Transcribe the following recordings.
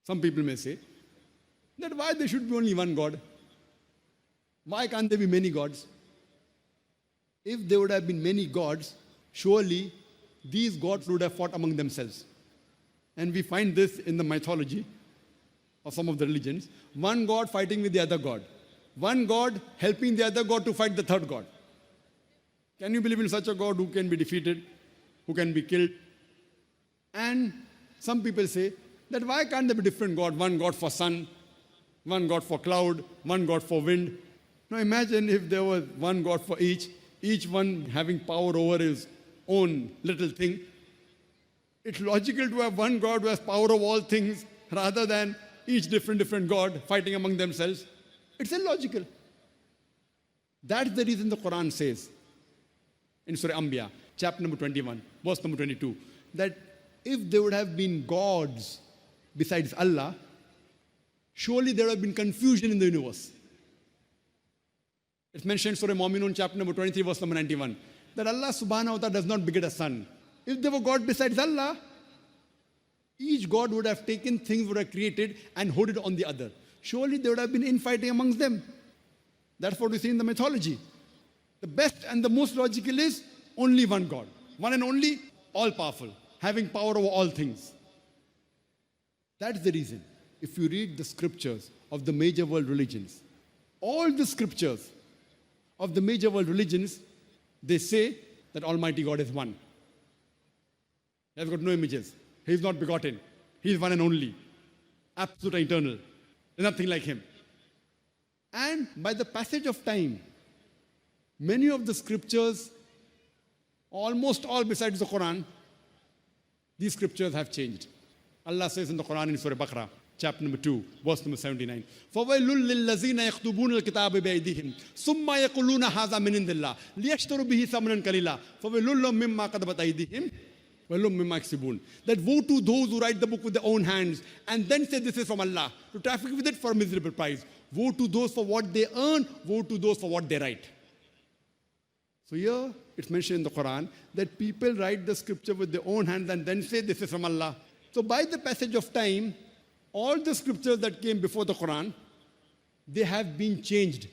Some people may say that why there should be only one God? Why can't there be many gods? If there would have been many gods, surely these gods would have fought among themselves. And we find this in the mythology of some of the religions. One god fighting with the other god. One god helping the other god to fight the third god. Can you believe in such a God who can be defeated, who can be killed? And some people say that why can't there be different God? One God for sun, one God for cloud, one God for wind. Now imagine if there was one God for each one having power over his own little thing. It's logical to have one God who has power over all things rather than each different God fighting among themselves. It's illogical. That's the reason the Quran says in Surah Anbiya, chapter number 21, verse number 22, that if there would have been gods besides Allah, surely there would have been confusion in the universe. It's mentioned in Surah Mu'minun, chapter number 23, verse number 91, that Allah subhanahu wa ta'ala does not beget a son. If there were God besides Allah, each God would have taken things would have created and hoarded on the other. Surely there would have been infighting amongst them. That's what we see in the mythology. The best and the most logical is only one God. One and only, all-powerful, having power over all things. That's the reason. If you read the scriptures of the major world religions, all the scriptures of the major world religions, they say that Almighty God is one. He has got no images. He is not begotten. He is one and only. Absolute and eternal. There's nothing like him. And by the passage of time, many of the scriptures, almost all besides the Quran, these scriptures have changed. Allah says in the Quran in Surah Baqarah, chapter number 2, verse number 79, فَوَيْلٌ لِلَّذِينَ يَكْتُبُونَ الْكِتَابَ بِأَيْدِيهِمْ ثُمَّ يَقُولُونَ هَذَا مِنْ عِنْدِ اللَّهِ لِيَشْتَرُوا بِهِ ثَمَنًا قَلِيلًا فَوَيْلٌ لَهُم مِّمَّا كَتَبَتْ أَيْدِيهِمْ وَيْلٌ مِّمَّا يَكْسِبُونَ. That woe to those who write the book with their own hands and then say this is from Allah, to traffic with it for a miserable price. Woe to those for what they earn, woe to those for what they write. So here it's mentioned in the Quran that people write the scripture with their own hands and then say this is from Allah. So by the passage of time, all the scriptures that came before the Quran, they have been changed.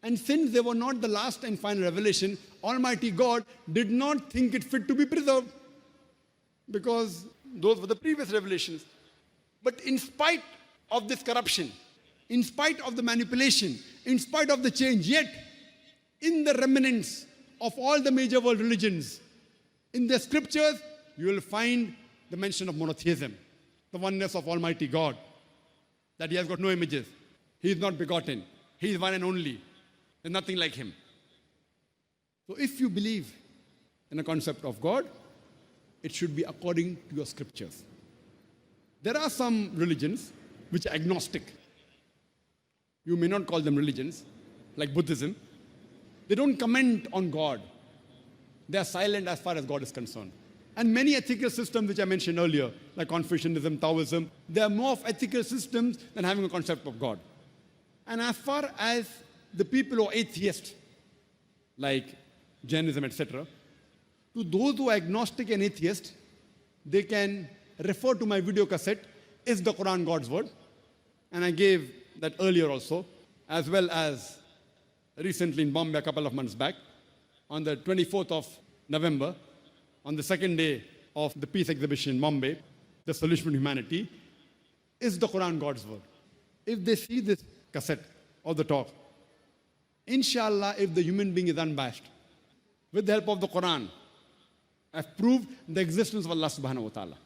And since they were not the last and final revelation, Almighty God did not think it fit to be preserved, because those were the previous revelations. But in spite of this corruption, in spite of the manipulation, in spite of the change, yet in the remnants of all the major world religions, in the scriptures, you will find the mention of monotheism, the oneness of Almighty God, that He has got no images, He is not begotten, He is one and only, there's nothing like Him. So if you believe in a concept of God, it should be according to your scriptures. There are some religions which are agnostic. You may not call them religions, like Buddhism. They don't comment on God. They are silent as far as God is concerned. And many ethical systems which I mentioned earlier, like Confucianism, Taoism, they are more of ethical systems than having a concept of God. And as far as the people who are atheists, like Jainism, etc., to those who are agnostic and atheist, they can refer to my video cassette, Is the Quran God's Word? And I gave that earlier also, as well as recently in Bombay a couple of months back, on the 24th of November, on the second day of the peace exhibition in Bombay, The Solution to Humanity, Is the Quran God's Word? If they see this cassette or the talk, inshallah, if the human being is unbiased, with the help of the Quran, I've proved the existence of Allah subhanahu wa ta'ala.